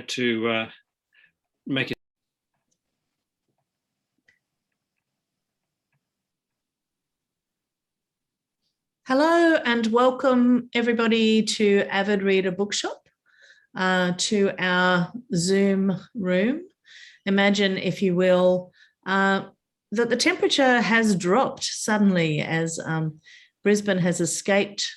to make it. Hello and welcome everybody to Avid Reader Bookshop, to our Zoom room. Imagine, if you will, that the temperature has dropped suddenly as Brisbane has escaped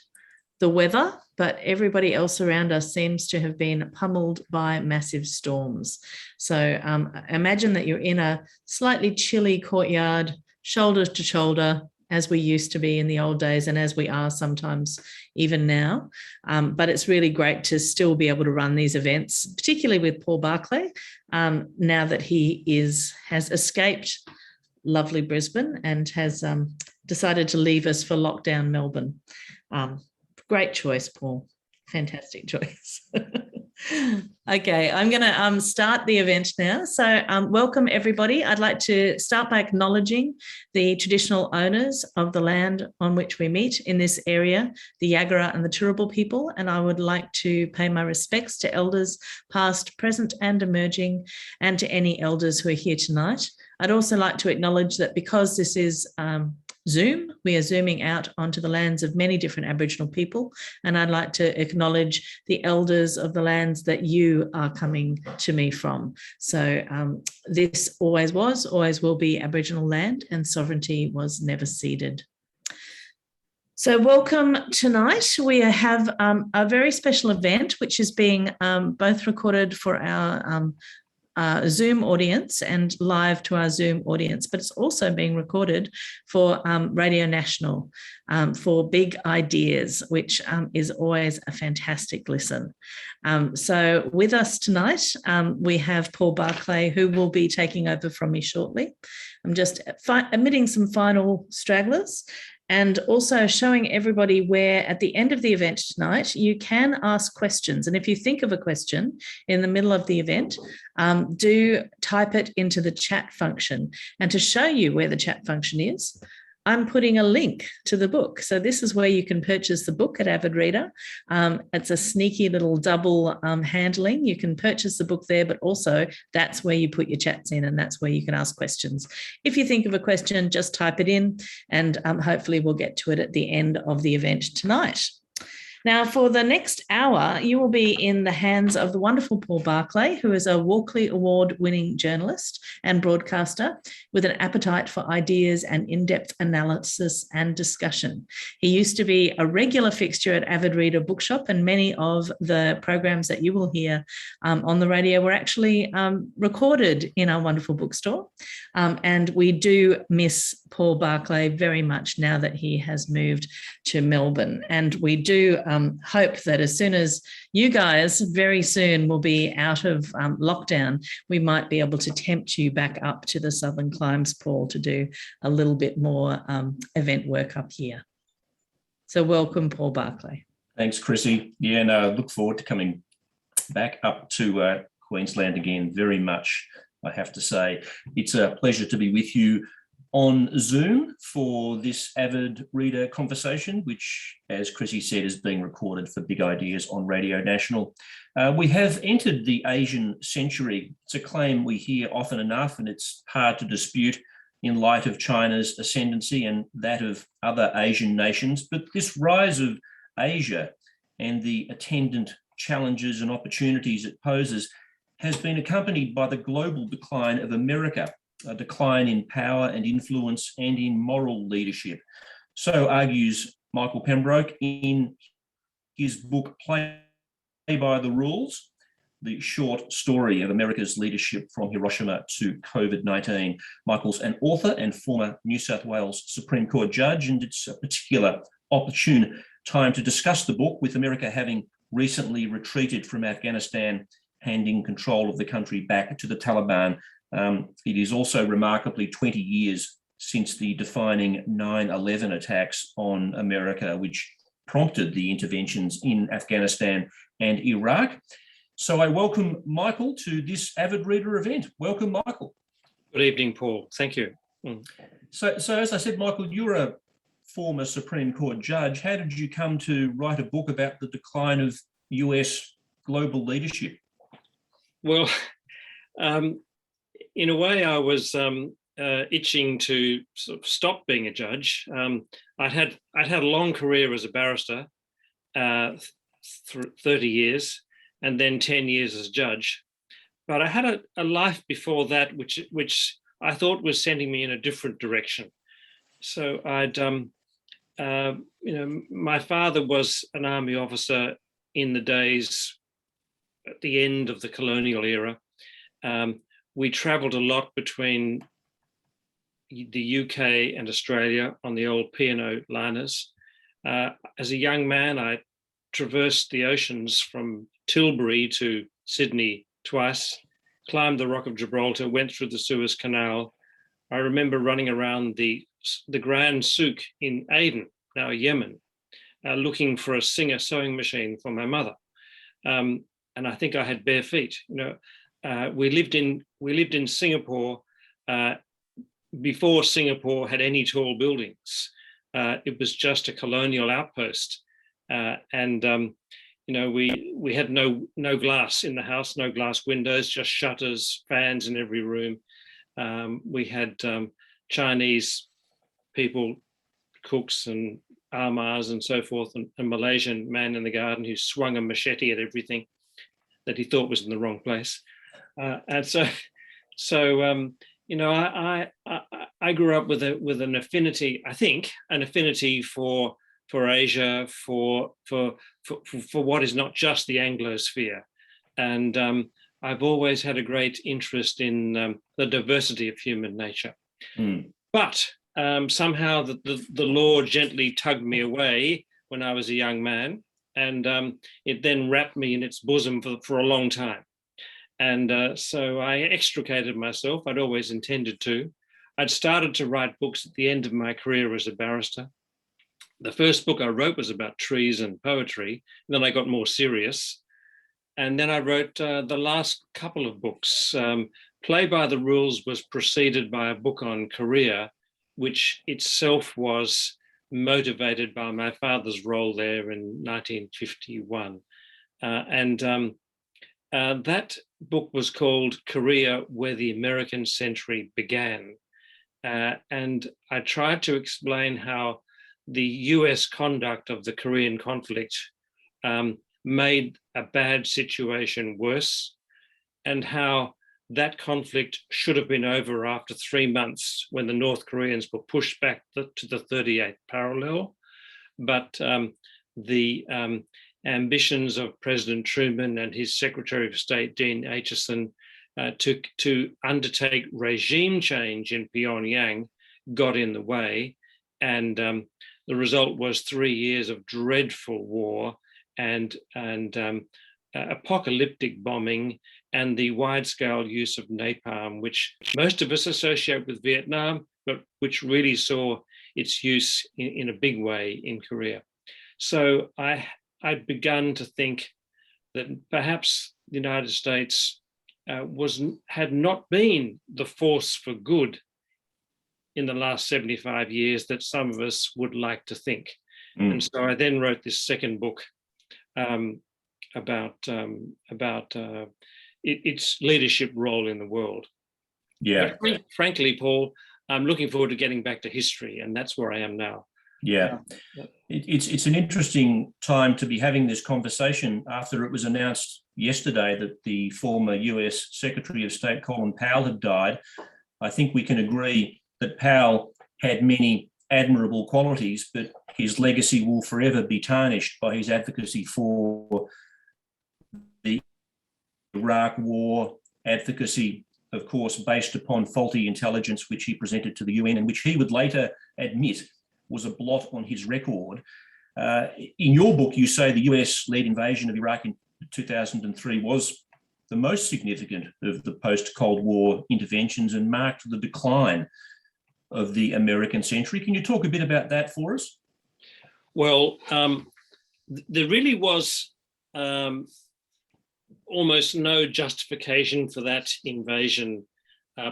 the weather, but everybody else around us seems to have been pummeled by massive storms. So imagine that you're in a slightly chilly courtyard, shoulder to shoulder, as we used to be in the old days and as we are sometimes even now. But it's really great to still be able to run these events, particularly with Paul Barclay, now that he has escaped lovely Brisbane and has decided to leave us for lockdown Melbourne. Great choice, Paul. Fantastic choice. Okay, I'm going to start the event now. So welcome, everybody. I'd like to start by acknowledging the traditional owners of the land on which we meet in this area, the Yagara and the Turrbal people, and I would like to pay my respects to elders past, present and emerging, and to any elders who are here tonight. I'd also like to acknowledge that because this is Zoom, we are zooming out onto the lands of many different Aboriginal people, and I'd like to acknowledge the elders of the lands that you are coming to me from. So this always was, always will be Aboriginal land, and sovereignty was never ceded. So welcome tonight. We have a very special event which is being both recorded for our Zoom audience and live to our Zoom audience, but it's also being recorded for Radio National for Big Ideas, which is always a fantastic listen. So with us tonight, we have Paul Barclay, who will be taking over from me shortly. I'm just omitting some final stragglers, and also showing everybody where at the end of the event tonight, you can ask questions. And if you think of a question in the middle of the event, do type it into the chat function. And to show you where the chat function is, I'm putting a link to the book. So this is where you can purchase the book at Avid Reader. It's a sneaky little double handling. You can purchase the book there, but also that's where you put your chats in, and that's where you can ask questions. If you think of a question, just type it in, and hopefully we'll get to it at the end of the event tonight. Now, for the next hour, you will be in the hands of the wonderful Paul Barclay, who is a Walkley Award-winning journalist and broadcaster with an appetite for ideas and in-depth analysis and discussion. He used to be a regular fixture at Avid Reader Bookshop, and many of the programs that you will hear on the radio were actually recorded in our wonderful bookstore. And we do miss Paul Barclay very much now that he has moved to Melbourne. And we do hope that as soon as you guys very soon will be out of lockdown, we might be able to tempt you back up to the southern climes, Paul, to do a little bit more event work up here. So welcome, Paul Barclay. Thanks, Chrissy. Yeah, no, look forward to coming back up to Queensland again very much, I have to say. It's a pleasure to be with you on Zoom for this Avid Reader conversation, which, as Chrissy said, is being recorded for Big Ideas on Radio National. We have entered the Asian century. It's a claim we hear often enough, and it's hard to dispute in light of China's ascendancy and that of other Asian nations. But this rise of Asia and the attendant challenges and opportunities it poses has been accompanied by the global decline of America, a decline in power and influence and in moral leadership. So argues Michael Pembroke in his book, Play by the Rules, the short story of America's leadership from Hiroshima to COVID-19. Michael's an author and former New South Wales Supreme Court judge, and it's a particular opportune time to discuss the book, with America having recently retreated from Afghanistan, handing control of the country back to the Taliban. It is also remarkably 20 years since the defining 9/11 attacks on America, which prompted the interventions in Afghanistan and Iraq. So I welcome Michael to this Avid Reader event. Welcome, Michael. Good evening, Paul. Thank you. So as I said, Michael, you're a former Supreme Court judge. How did you come to write a book about the decline of US global leadership? Well, um, in a way, I was itching to sort of stop being a judge. I'd had a long career as a barrister, 30 years, and then 10 years as a judge. But I had a life before that, which I thought was sending me in a different direction. So my father was an army officer in the days at the end of the colonial era. We travelled a lot between the UK and Australia on the old P&O liners. As a young man, I traversed the oceans from Tilbury to Sydney twice, climbed the Rock of Gibraltar, went through the Suez Canal. I remember running around the Grand Souk in Aden, now Yemen, looking for a Singer sewing machine for my mother. And I think I had bare feet. We lived in Singapore before Singapore had any tall buildings. It was just a colonial outpost, we had no glass in the house, no glass windows, just shutters, fans in every room. We had Chinese people, cooks and Amars and so forth, and a Malaysian man in the garden who swung a machete at everything that he thought was in the wrong place. I grew up with an affinity, I think, an affinity for Asia, for what is not just the Anglosphere, and I've always had a great interest in the diversity of human nature. But somehow the law gently tugged me away when I was a young man, and it then wrapped me in its bosom for a long time. And so I extricated myself. I'd always intended to. I'd started to write books at the end of my career as a barrister. The first book I wrote was about trees and poetry. And then I got more serious. And then I wrote the last couple of books. Play by the Rules was preceded by a book on Korea, which itself was motivated by my father's role there in 1951. That book was called Korea, Where the American Century Began. And I tried to explain how the US conduct of the Korean conflict made a bad situation worse, and how that conflict should have been over after 3 months when the North Koreans were pushed back to the 38th parallel. But the ambitions of President Truman and his Secretary of State, Dean Acheson, to undertake regime change in Pyongyang got in the way. And the result was 3 years of dreadful war and apocalyptic bombing and the wide-scale use of napalm, which most of us associate with Vietnam, but which really saw its use in a big way in Korea. So I'd begun to think that perhaps the United States had not been the force for good in the last 75 years that some of us would like to think. And so I then wrote this second book about its leadership role in the world. Yeah. But frankly, Paul, I'm looking forward to getting back to history, and that's where I am now. Yeah. It's an interesting time to be having this conversation after it was announced yesterday that the former US Secretary of State Colin Powell had died. I think we can agree that Powell had many admirable qualities, but his legacy will forever be tarnished by his advocacy for the Iraq War, advocacy, of course, based upon faulty intelligence, which he presented to the UN and which he would later admit was a blot on his record. In your book, you say the US-led invasion of Iraq in 2003 was the most significant of the post-Cold War interventions and marked the decline of the American century. Can you talk a bit about that for us? Well, there really was almost no justification for that invasion,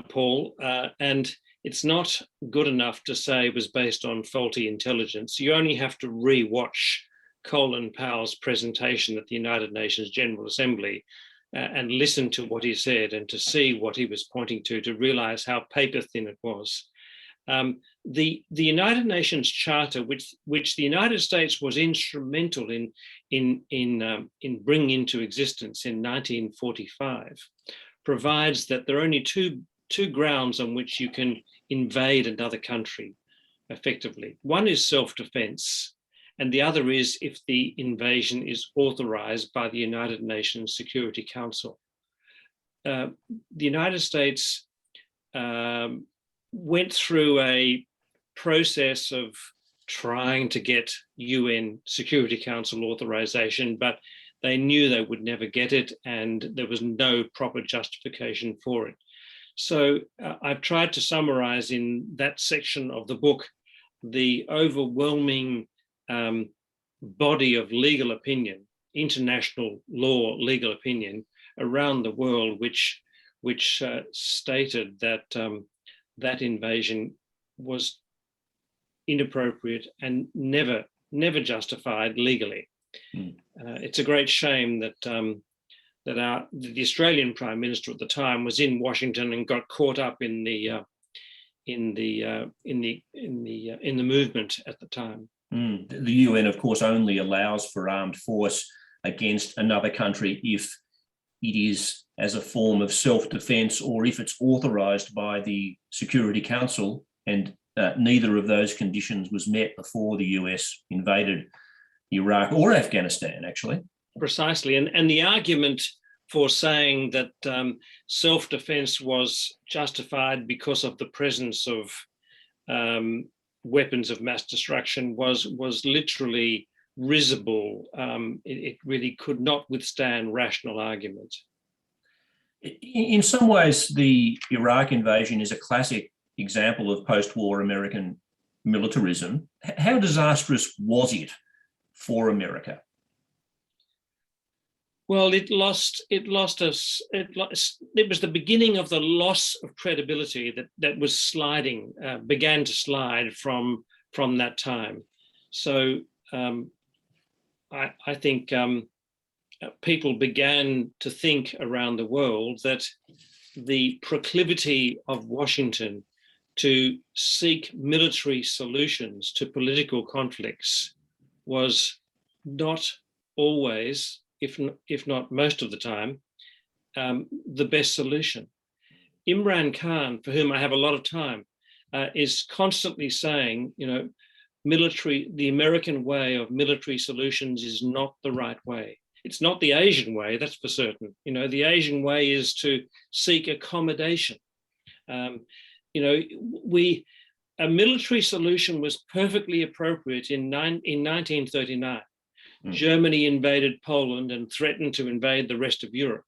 Paul, and it's not good enough to say it was based on faulty intelligence. You only have to re-watch Colin Powell's presentation at the United Nations General Assembly and listen to what he said and to see what he was pointing to realize how paper thin it was. The United Nations Charter, which the United States was instrumental in bringing into existence in 1945, provides that there are only two grounds on which you can invade another country effectively. One is self-defense, and the other is if the invasion is authorized by the United Nations Security Council. The United States went through a process of trying to get UN Security Council authorization, but they knew they would never get it, and there was no proper justification for it. So I've tried to summarize in that section of the book the overwhelming body of legal opinion, international law legal opinion around the world, which stated that that invasion was inappropriate and never justified legally. It's a great shame that the Australian Prime Minister at the time was in Washington and got caught up in the movement at the time. The UN, of course, only allows for armed force against another country if it is as a form of self-defense or if it's authorized by the Security Council, and neither of those conditions was met before the US invaded Iraq or Afghanistan, actually. Precisely, and the argument for saying that self-defense was justified because of the presence of weapons of mass destruction was literally risible. It really could not withstand rational argument. In some ways, the Iraq invasion is a classic example of post-war American militarism. How disastrous was it for America? Well, it was the beginning of the loss of credibility that was sliding, began to slide from that time. So I think people began to think around the world that the proclivity of Washington to seek military solutions to political conflicts was not always, if not most of the time, the best solution. Imran Khan, for whom I have a lot of time, is constantly saying, the American way of military solutions is not the right way. It's not the Asian way, that's for certain. The Asian way is to seek accommodation. A military solution was perfectly appropriate in 1939. Germany invaded Poland and threatened to invade the rest of Europe.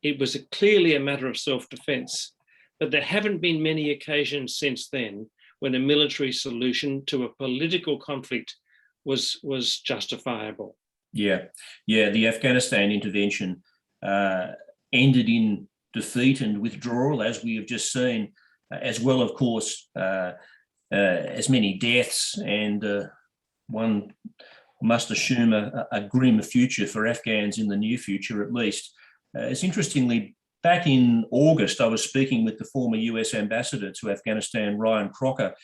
It was clearly a matter of self-defense, but there haven't been many occasions since then when a military solution to a political conflict was justifiable. Yeah, the Afghanistan intervention ended in defeat and withdrawal, as we have just seen, as well, of course, as many deaths, and one must assume a grim future for Afghans in the near future, at least. It's interestingly, back in August, I was speaking with the former US ambassador to Afghanistan, Ryan Crocker,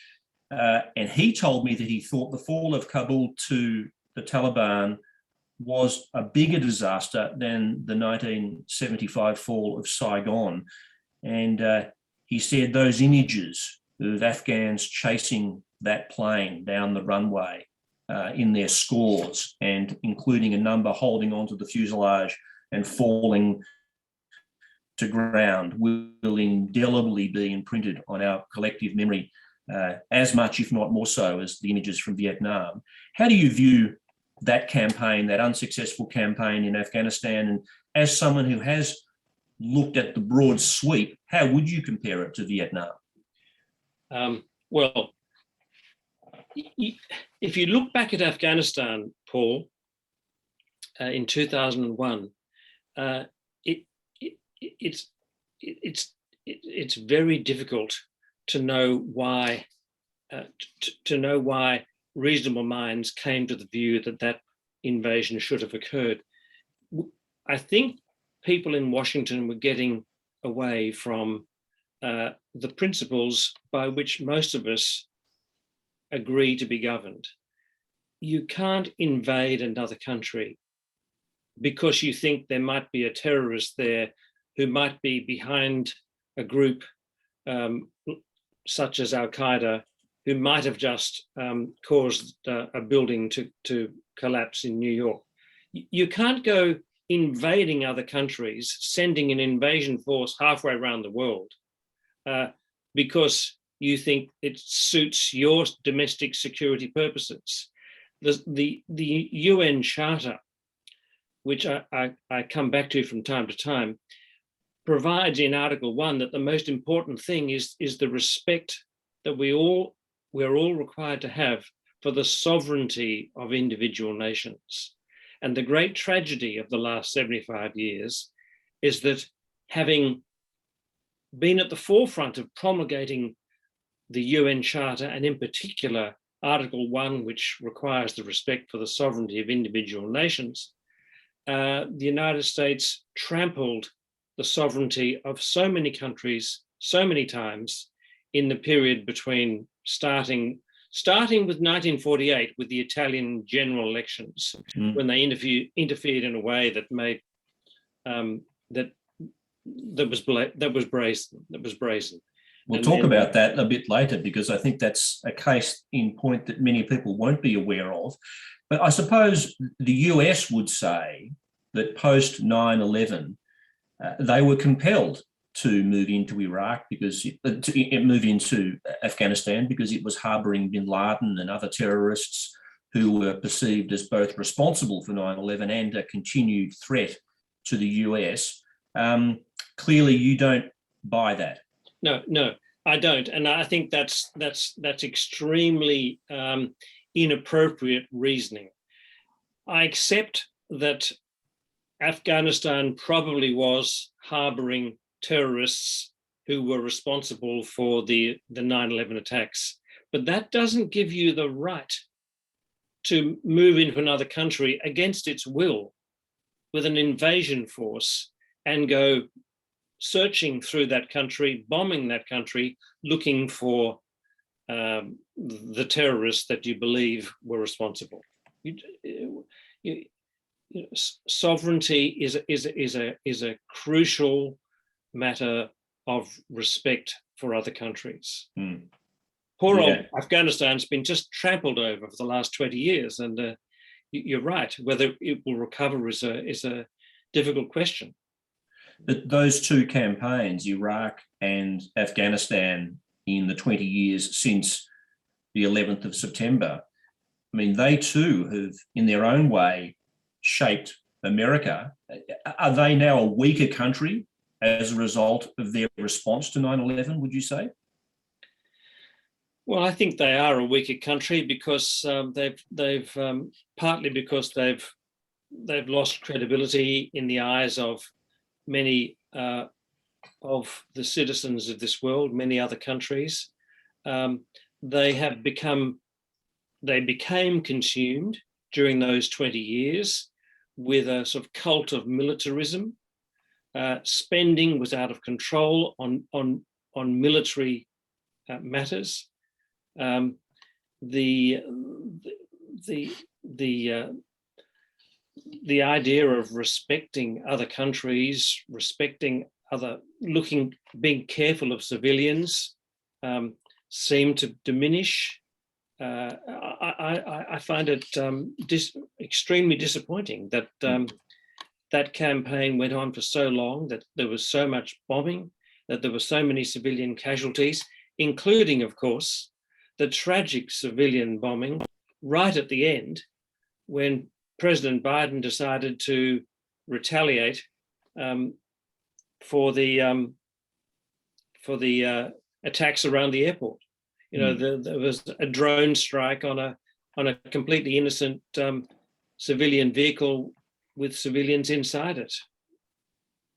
and he told me that he thought the fall of Kabul to the Taliban was a bigger disaster than the 1975 fall of Saigon. And he said those images of Afghans chasing that plane down the runway in their scores, and including a number holding onto the fuselage and falling to ground, will indelibly be imprinted on our collective memory, as much, if not more so, as the images from Vietnam. How do you view that campaign, that unsuccessful campaign in Afghanistan? And as someone who has looked at the broad sweep, how would you compare it to Vietnam? Well, if you look back at Afghanistan, Paul, in 2001, it's very difficult to know why reasonable minds came to the view that invasion should have occurred. I think people in Washington were getting away from the principles by which most of us agree to be governed. You can't invade another country because you think there might be a terrorist there who might be behind a group such as Al-Qaeda, who might have just caused a building to collapse in New York. You can't go invading other countries, sending an invasion force halfway around the world because you think it suits your domestic security purposes. The UN Charter, which I come back to from time to time, provides in Article 1 that the most important thing is the respect that we're all required to have for the sovereignty of individual nations. And the great tragedy of the last 75 years is that, having been at the forefront of promulgating the UN Charter, and in particular Article 1, which requires the respect for the sovereignty of individual nations, the United States trampled the sovereignty of so many countries so many times in the period between starting with 1948 with the Italian general elections, when they interfered in a way that made that was brazen. We'll talk about that a bit later, because I think that's a case in point that many people won't be aware of. But I suppose the US would say that post 9/11, they were compelled to move into Iraq move into Afghanistan because it was harboring bin Laden and other terrorists who were perceived as both responsible for 9/11 and a continued threat to the US. Clearly, you don't buy that. No, I don't, and I think that's extremely inappropriate reasoning. I accept that Afghanistan probably was harboring terrorists who were responsible for the 9/11 attacks, but that doesn't give you the right to move into another country against its will with an invasion force and go searching through that country, bombing that country, looking for the terrorists that you believe were responsible. Sovereignty is a crucial matter of respect for other countries. Poor old Afghanistan's been just trampled over for the last 20 years, and you're right. Whether it will recover is a difficult question. But those two campaigns, Iraq and Afghanistan, in the 20 years since the 11th of September, I mean, they too have, in their own way, shaped America. Are they now a weaker country as a result of their response to 9/11, would you say? Well, I think they are a weaker country because they've partly because they've lost credibility in the eyes of many of the citizens of this world, many other countries. They became consumed during those 20 years with a sort of cult of militarism. Spending was out of control on military matters. The idea of respecting other countries, being careful of civilians, seemed to diminish. I find it extremely disappointing that that campaign went on for so long, that there was so much bombing, that there were so many civilian casualties, including, of course, the tragic civilian bombing right at the end when President Biden decided to retaliate for the attacks around the airport. There was a drone strike on a completely innocent civilian vehicle with civilians inside it.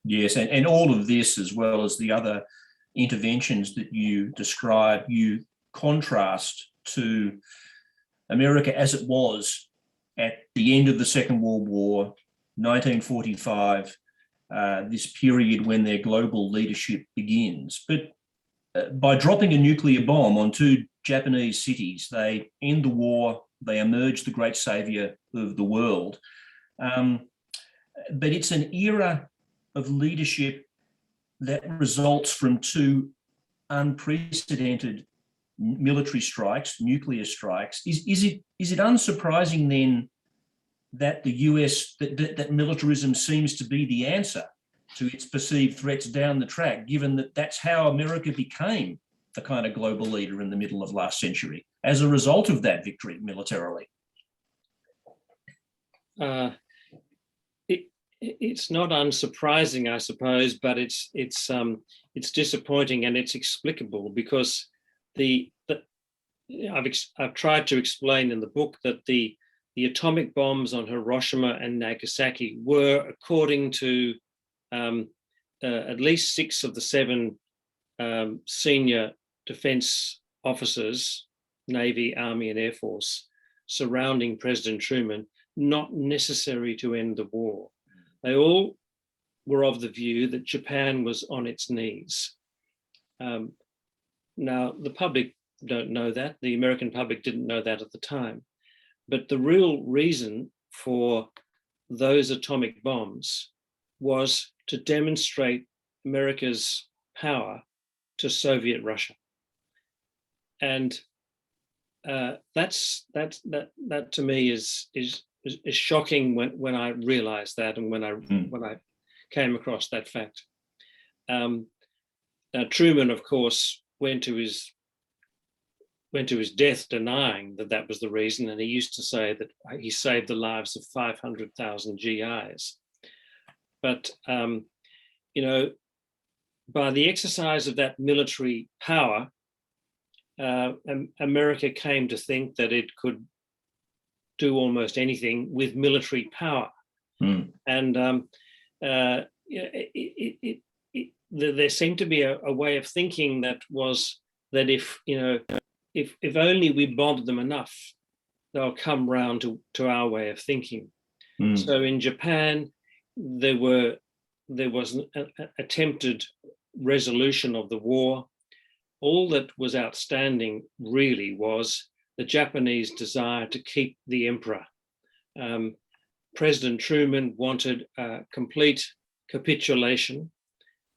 Yes, and all of this, as well as the other interventions that you describe, you contrast to America as it was at the end of the Second World War, 1945, this period when their global leadership begins. But by dropping a nuclear bomb on two Japanese cities, they end the war, they emerge the great saviour of the world. But it's an era of leadership that results from two unprecedented military strikes, nuclear strikes. Is it unsurprising then that the US, that militarism seems to be the answer to its perceived threats down the track, given that that's how America became the kind of global leader in the middle of last century as a result of that victory militarily? It's not unsurprising, I suppose, but it's disappointing, and it's explicable because I've tried to explain in the book that the atomic bombs on Hiroshima and Nagasaki were, according to at least 6 of the 7 senior defense officers, Navy, Army, and Air Force, surrounding President Truman, not necessary to end the war. They all were of the view that Japan was on its knees. Now, the public don't know that. The American public didn't know that at the time. But the real reason for those atomic bombs was to demonstrate America's power to Soviet Russia. And that to me is shocking when I realized that, and when I came across that fact. Truman, of course, went to his death denying that was the reason, and he used to say that he saved the lives of 500,000 GIs. But by the exercise of that military power, America came to think that it could do almost anything with military power. And there seemed to be a way of thinking that was that if only we bomb them enough, they'll come round to our way of thinking. So in Japan, there was an attempted resolution of the war. All that was outstanding really was the Japanese desire to keep the emperor. President Truman wanted a complete capitulation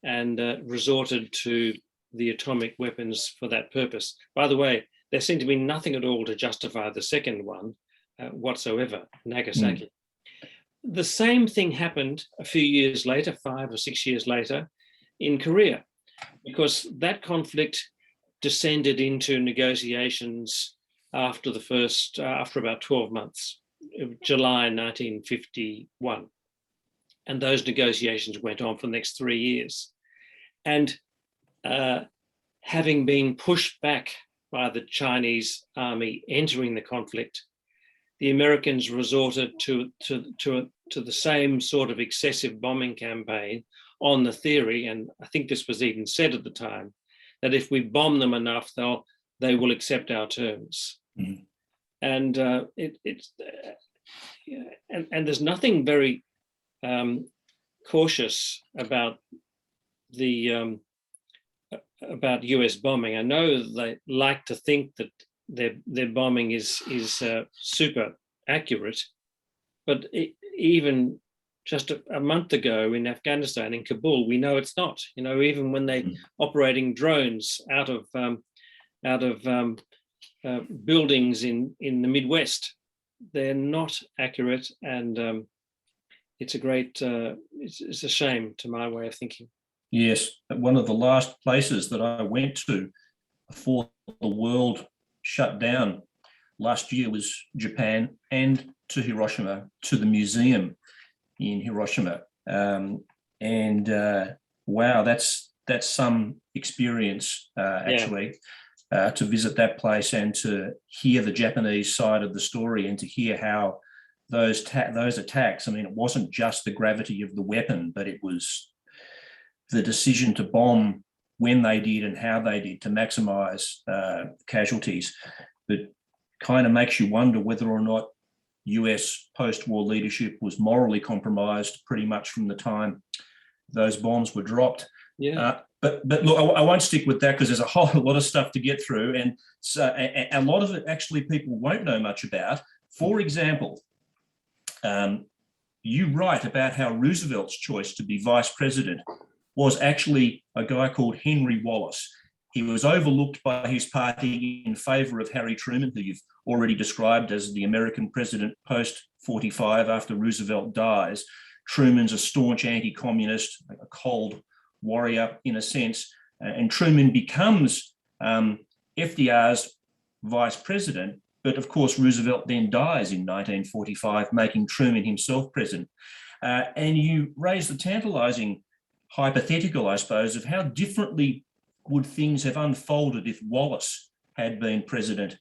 and resorted to the atomic weapons for that purpose. By the way, there seemed to be nothing at all to justify the second one whatsoever, Nagasaki. The same thing happened a few years later, 5 or 6 years later, in Korea, because that conflict descended into negotiations after about 12 months, July 1951. And those negotiations went on for the next 3 years. And having been pushed back by the Chinese army entering the conflict, the Americans resorted to the same sort of excessive bombing campaign on the theory, and I think this was even said at the time, that if we bomb them enough, they will accept our terms. And there's nothing very cautious about about US bombing. I know they like to think that their bombing is super accurate, but even just a month ago in Afghanistan, in Kabul, we know it's not. Even when they're operating drones out of buildings in the Midwest, they're not accurate, and it's a shame to my way of thinking. Yes, one of the last places that I went to before the world shut down last year was Japan, and to Hiroshima, to the museum in Hiroshima. Wow, that's some experience, actually, to visit that place and to hear the Japanese side of the story, and to hear how those attacks, it wasn't just the gravity of the weapon, but it was the decision to bomb when they did and how they did to maximize casualties. That kind of makes you wonder whether or not US post-war leadership was morally compromised pretty much from the time those bombs were dropped. Yeah. But look, I won't stick with that because there's a whole lot of stuff to get through, and so a lot of it actually people won't know much about. For example, you write about how Roosevelt's choice to be vice president was actually a guy called Henry Wallace. He was overlooked by his party in favour of Harry Truman, who you've already described as the American president post-45 after Roosevelt dies. Truman's a staunch anti-communist, a cold warrior in a sense, and Truman becomes FDR's vice president. But of course, Roosevelt then dies in 1945, making Truman himself president. And you raise the tantalising hypothetical, I suppose, of how differently would things have unfolded if Wallace had been president?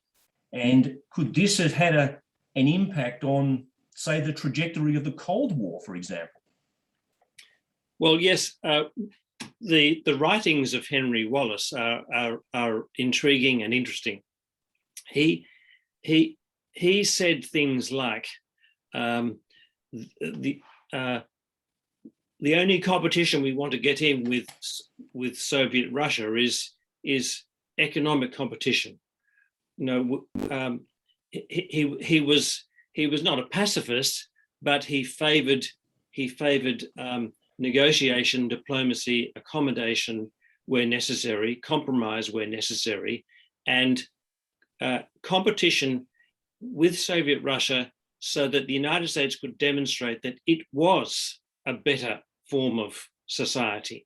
And could this have had an impact on, say, the trajectory of the Cold War, for example? Well, yes, the writings of Henry Wallace are intriguing and interesting. He said things like, the only competition we want to get in with Soviet Russia is economic competition. You know, he was not a pacifist, but he favoured negotiation, diplomacy, accommodation where necessary, compromise where necessary, and competition with Soviet Russia so that the United States could demonstrate that it was a better form of society.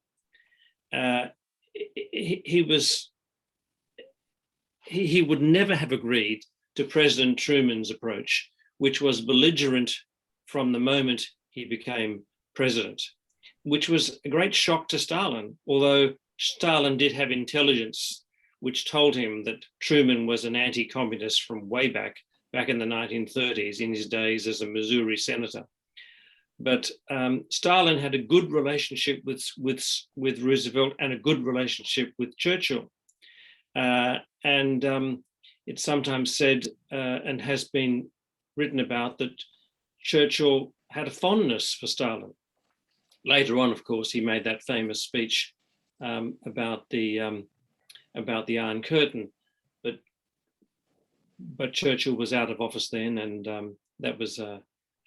He would never have agreed to President Truman's approach, which was belligerent from the moment he became president, which was a great shock to Stalin, although Stalin did have intelligence which told him that Truman was an anti-communist from way back in the 1930s, in his days as a Missouri senator. But Stalin had a good relationship with Roosevelt and a good relationship with Churchill. And it's sometimes said and has been written about that Churchill had a fondness for Stalin. Later on, of course, he made that famous speech about the Iron Curtain, but Churchill was out of office then, and that was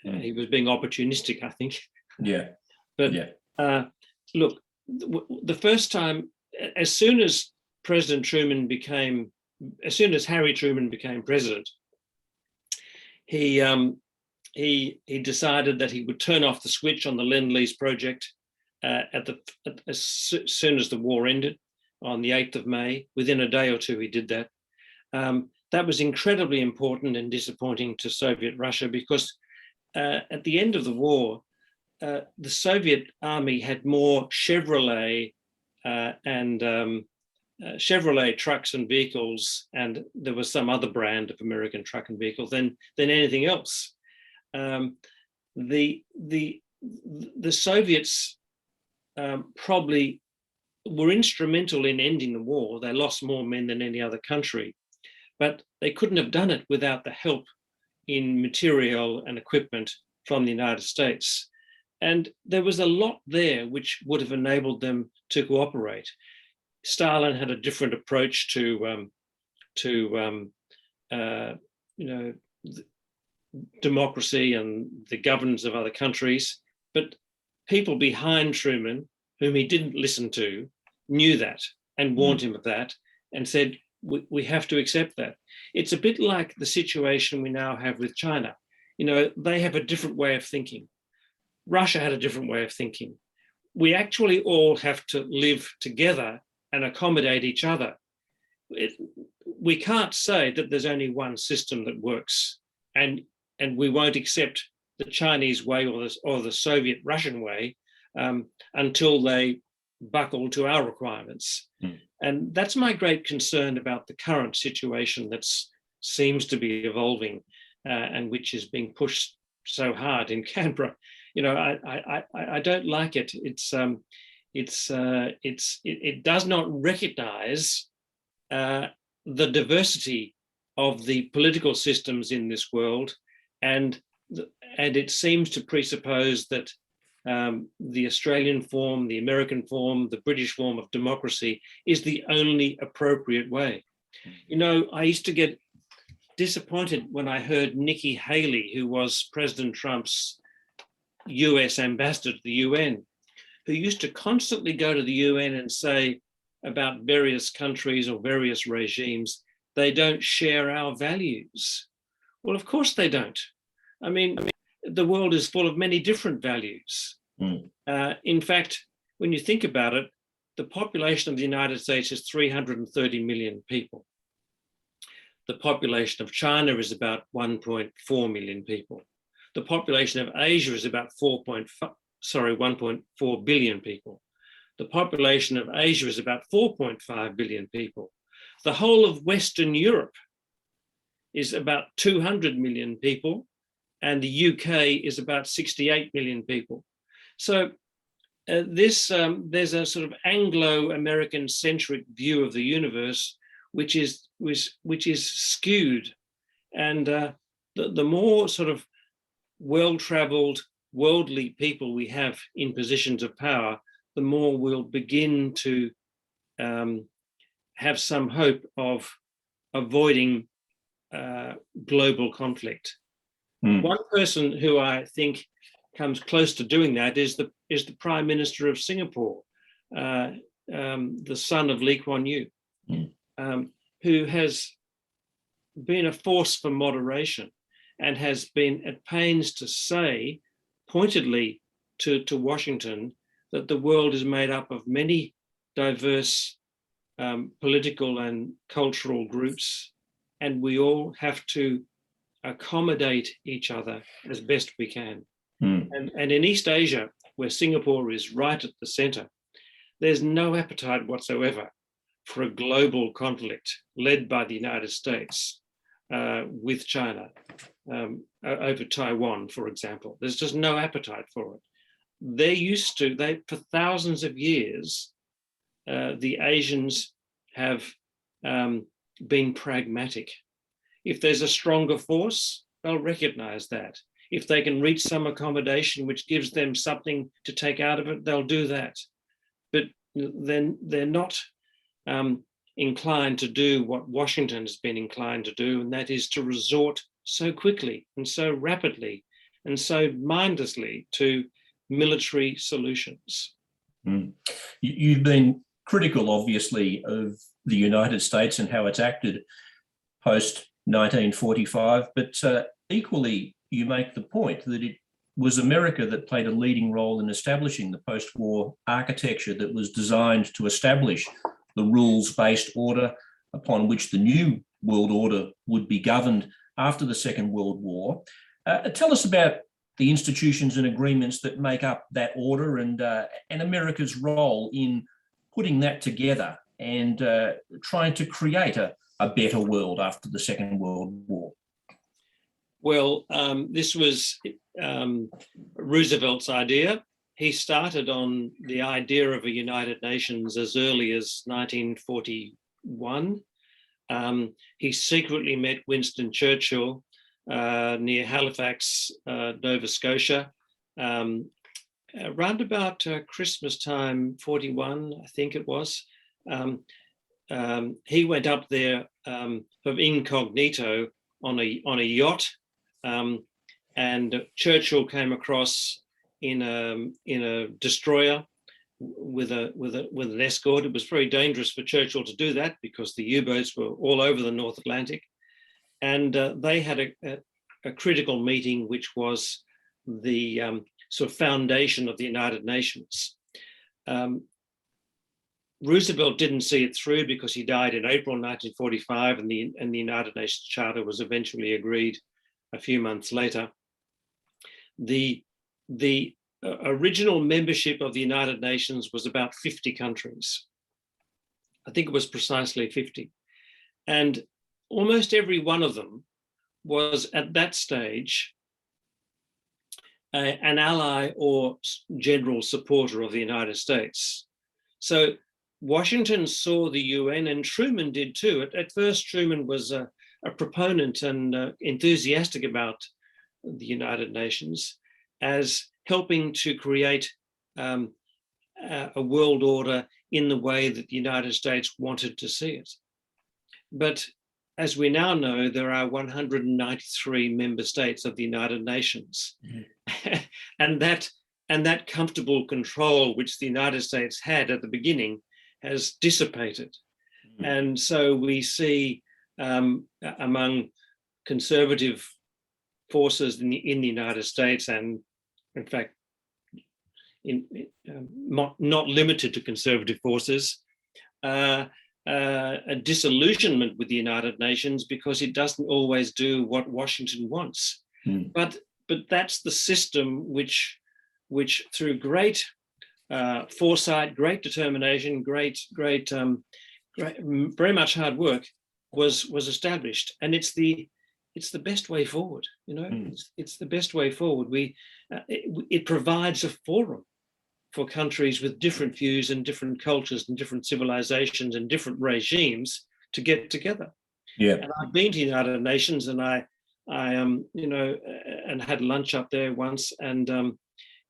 he was being opportunistic, I think. Yeah. But yeah. Look, the first time, as soon as Harry Truman became president, he decided that he would turn off the switch on the Lend-Lease project as soon as the war ended on the 8th of May. Within a day or two, he did that. That was incredibly important and disappointing to Soviet Russia because at the end of the war, the Soviet army had more Chevrolet Chevrolet trucks and vehicles, and there was some other brand of American truck and vehicle than anything else. The Soviets probably were instrumental in ending the war. They lost more men than any other country, but they couldn't have done it without the help in material and equipment from the United States. And there was a lot there which would have enabled them to cooperate. Stalin had a different approach to democracy and the governance of other countries, but people behind Truman, whom he didn't listen to, knew that and warned him of that and said, we have to accept that. It's a bit like the situation we now have with China. You know, they have a different way of thinking. Russia had a different way of thinking. We actually all have to live together and accommodate each other. We can't say that there's only one system that works and we won't accept the Chinese way or the Soviet Russian way until they buckle to our requirements. And that's my great concern about the current situation that seems to be evolving and which is being pushed so hard in Canberra. You know, I don't like it. It does not recognise the diversity of the political systems in this world, and it seems to presuppose that the Australian form, the American form, the British form of democracy is the only appropriate way. You know, I used to get disappointed when I heard Nikki Haley, who was President Trump's US ambassador to the UN, who used to constantly go to the UN and say about various countries or various regimes, they don't share our values. Well, of course they don't. I mean, the world is full of many different values. In fact, when you think about it, the population of the United States is 330 million people. The population of China is about 1.4 million people. The population of Asia is about 1.4 billion people. The population of Asia is about 4.5 billion people. The whole of Western Europe is about 200 million people, and the UK is about 68 million people. So there's a sort of Anglo-American centric view of the universe, which is skewed. And the more sort of well-traveled, worldly people we have in positions of power, the more we'll begin to have some hope of avoiding global conflict. One person who I think comes close to doing that is the Prime Minister of Singapore, the son of Lee Kuan Yew, who has been a force for moderation and has been at pains to say pointedly to Washington that the world is made up of many diverse political and cultural groups, and we all have to accommodate each other as best we can. And in East Asia, where Singapore is right at the center, there's no appetite whatsoever for a global conflict led by the United States with China over Taiwan, for example. There's just no appetite for it. For thousands of years, the Asians have been pragmatic. If there's a stronger force, they'll recognize that. If they can reach some accommodation which gives them something to take out of it, they'll do that. But then they're not inclined to do what Washington has been inclined to do, and that is to resort so quickly and so rapidly and so mindlessly to military solutions. You've been critical, obviously, of the United States and how it's acted post-1945, but equally, you make the point that it was America that played a leading role in establishing the post-war architecture that was designed to establish the rules-based order upon which the new world order would be governed after the Second World War. Tell us about the institutions and agreements that make up that order and America's role in putting that together and trying to create a better world after the Second World War. Well, this was Roosevelt's idea. He started on the idea of a United Nations as early as 1941. He secretly met Winston Churchill near Halifax, Nova Scotia, around about Christmas time, 41, I think it was. He went up there incognito on a yacht, and Churchill came across in a destroyer with an escort. It was very dangerous for Churchill to do that because the U-boats were all over the North Atlantic, and they had a critical meeting, which was the sort of foundation of the United Nations. Roosevelt didn't see it through because he died in April 1945, and the United Nations Charter was eventually agreed a few months later. The original membership of the United Nations was about 50 countries. I think it was precisely 50. And almost every one of them was at that stage an ally or general supporter of the United States. So Washington saw the UN, and Truman did too. At first, Truman was a proponent and enthusiastic about the United Nations. as helping to create a world order in the way that the United States wanted to see it. But as we now know, there are 193 member states of the United Nations. Mm-hmm. and that comfortable control which the United States had at the beginning has dissipated. Mm-hmm. And so we see among conservative forces in the United States, and in fact, not limited to conservative forces, a disillusionment with the United Nations because it doesn't always do what Washington wants. Mm. But that's the system which through great foresight, great determination, great very much hard work was established, and it's the best way forward. You know, it's the best way forward. It provides a forum for countries with different views and different cultures and different civilizations and different regimes to get together. Yeah. And I've been to the United Nations, and I and had lunch up there once, and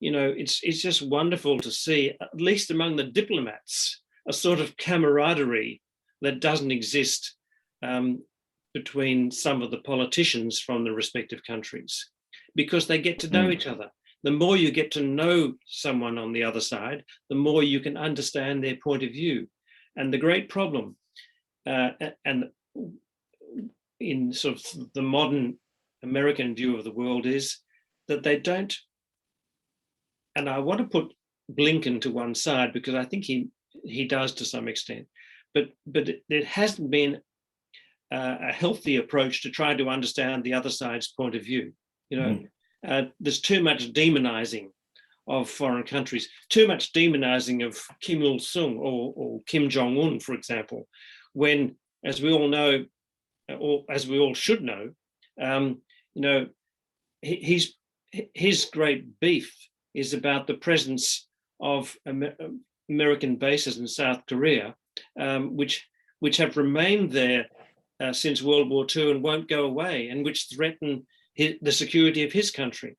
it's just wonderful to see, at least among the diplomats, a sort of camaraderie that doesn't exist between some of the politicians from the respective countries, because they get to know each other. The more you get to know someone on the other side, the more you can understand their point of view. And the great problem, and in sort of the modern American view of the world, is that they don't, and I want to put Blinken to one side because I think he does to some extent, but it hasn't been a healthy approach to try to understand the other side's point of view. There's too much demonizing of foreign countries, too much demonizing of Kim Il-sung or Kim Jong-un, for example, when, as we all know, or as we all should know, his great beef is about the presence of American bases in South Korea, which have remained there since World War II and won't go away, and which threaten the security of his country.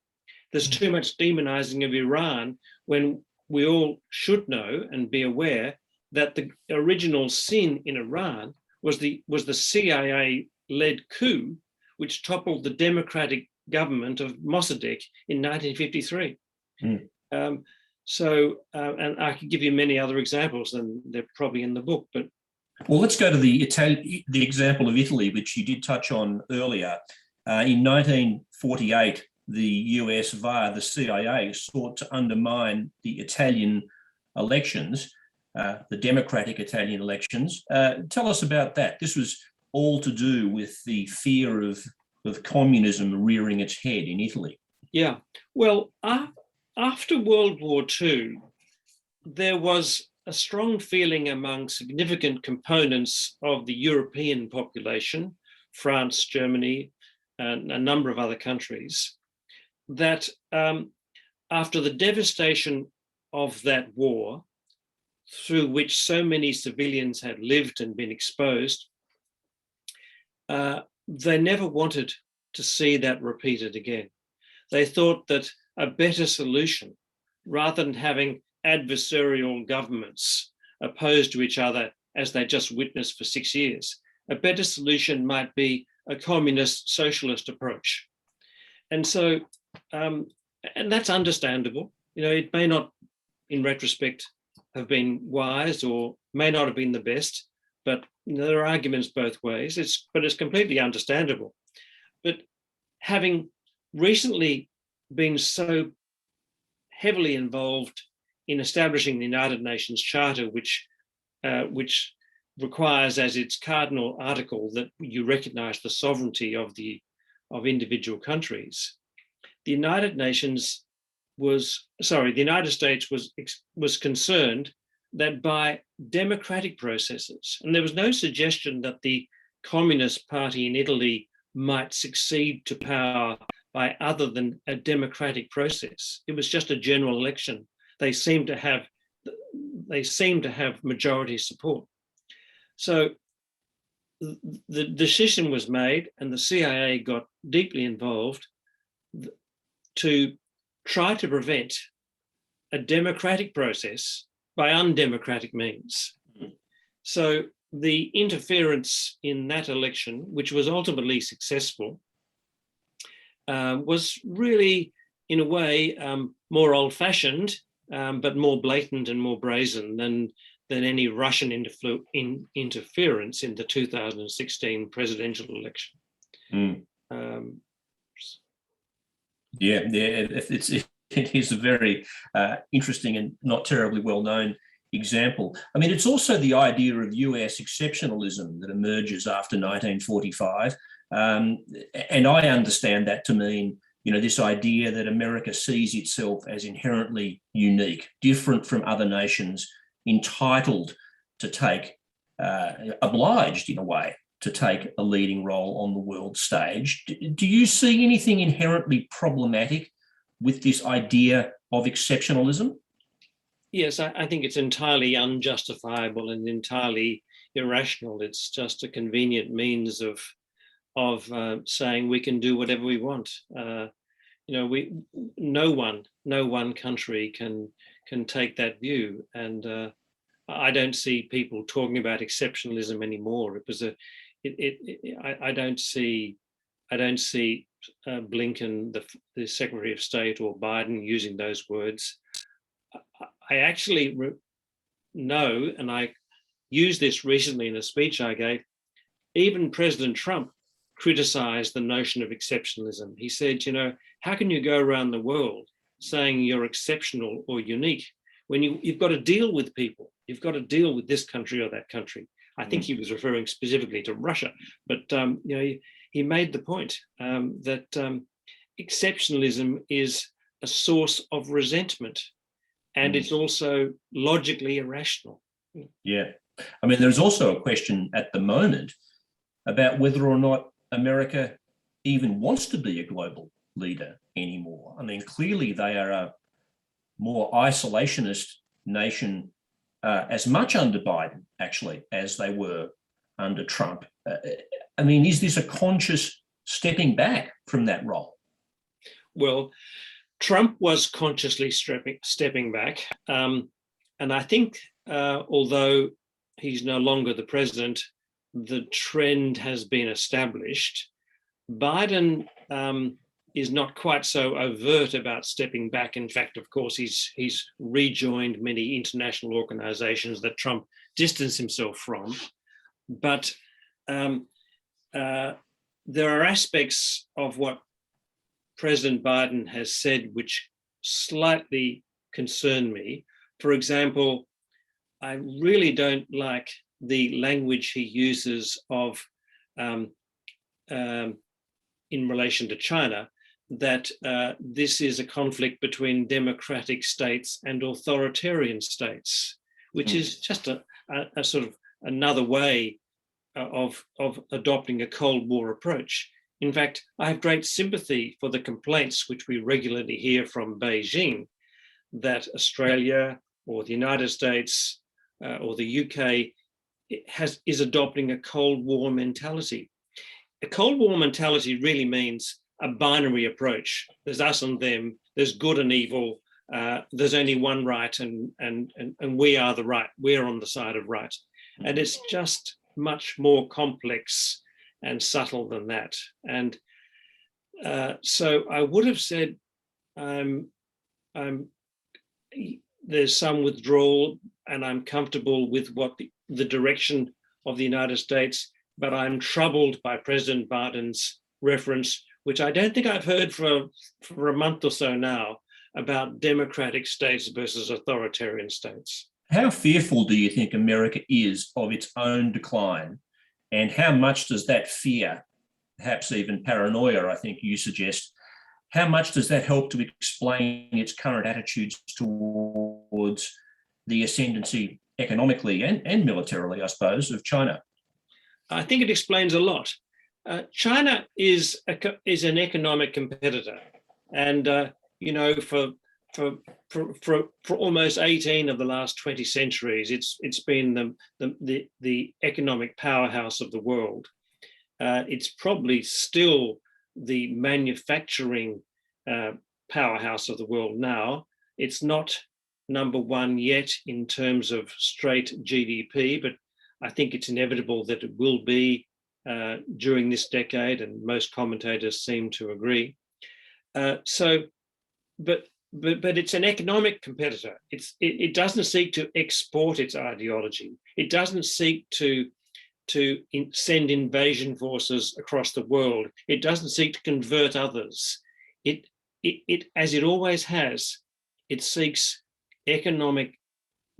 There's too much demonizing of Iran, when we all should know and be aware that the original sin in Iran was the CIA-led coup, which toppled the democratic government of Mossadegh in 1953. And I could give you many other examples, and they're probably in the book. But well, let's go to the example of Italy, which you did touch on earlier. In 1948, the US, via the CIA, sought to undermine the Italian elections, the democratic Italian elections. Tell us about that. This was all to do with the fear of communism rearing its head in Italy. Yeah. Well, after World War II, there was a strong feeling among significant components of the European population, France, Germany, and a number of other countries, that after the devastation of that war, through which so many civilians had lived and been exposed, they never wanted to see that repeated again. They thought that a better solution, rather than having adversarial governments opposed to each other as they just witnessed for 6 years, a better solution might be a communist socialist approach. And so, and that's understandable. It may not, in retrospect, have been wise, or may not have been the best, but there are arguments both ways. It's completely understandable. But having recently been so heavily involved in establishing the United Nations Charter, which requires as its cardinal article that you recognize the sovereignty of individual countries, the United States was concerned that by democratic processes, and there was no suggestion that the Communist Party in Italy might succeed to power by other than a democratic process. It was just a general election. They seemed to have majority support. So the decision was made, and the CIA got deeply involved to try to prevent a democratic process by undemocratic means. So the interference in that election, which was ultimately successful, was really, in a way, more old-fashioned, but more blatant and more brazen than any Russian interference in the 2016 presidential election. It is a very interesting and not terribly well-known example. I mean, it's also the idea of US exceptionalism that emerges after 1945. And I understand that to mean, this idea that America sees itself as inherently unique, different from other nations, entitled to take, obliged in a way, to take a leading role on the world stage. Do you see anything inherently problematic with this idea of exceptionalism? Yes, I think it's entirely unjustifiable and entirely irrational. It's just a convenient means of saying we can do whatever we want. No one country can take that view, and I don't see people talking about exceptionalism anymore. I don't see Blinken, the Secretary of State, or Biden using those words. I actually know, and I used this recently in a speech I gave, even President Trump criticized the notion of exceptionalism. He said, how can you go around the world saying you're exceptional or unique when you've got to deal with people? You've got to deal with this country or that country. I think he was referring specifically to Russia, but he made the point that exceptionalism is a source of resentment, and it's also logically irrational. Yeah. I mean, there's also a question at the moment about whether or not America even wants to be a global leader anymore. I mean, clearly they are a more isolationist nation, as much under Biden, actually, as they were under Trump. I mean, is this a conscious stepping back from that role? Well, Trump was consciously stepping back. And I think, although he's no longer the president, the trend has been established. Biden is not quite so overt about stepping back. In fact, of course, he's rejoined many international organizations that Trump distanced himself from. But there are aspects of what President Biden has said which slightly concern me. For example, I really don't like the language he uses of, in relation to China, that this is a conflict between democratic states and authoritarian states, which is just a sort of another way of adopting a Cold War approach. In fact, I have great sympathy for the complaints which we regularly hear from Beijing that Australia or the United States or the UK is adopting a Cold War mentality. A Cold War mentality really means a binary approach. There's us and them, there's good and evil, there's only one right, and we are the right, we're on the side of right. And it's just much more complex and subtle than that. And so I would have said there's some withdrawal, and I'm comfortable with what the direction of the United States, but I'm troubled by President Biden's reference, which I don't think I've heard for a month or so now, about democratic states versus authoritarian states. How fearful do you think America is of its own decline? And how much does that fear, perhaps even paranoia, I think you suggest, how much does that help to explain its current attitudes towards the ascendancy economically and militarily, I suppose, of China? I think it explains a lot. China is an economic competitor, and for almost 18 of the last 20 centuries, it's been the economic powerhouse of the world. It's probably still the manufacturing powerhouse of the world now. It's not number one yet in terms of straight GDP, but I think it's inevitable that it will be during this decade, and most commentators seem to agree. But it's an economic competitor. It doesn't seek to export its ideology. It doesn't seek to send invasion forces across the world. It doesn't seek to convert others. It as it always has, it seeks economic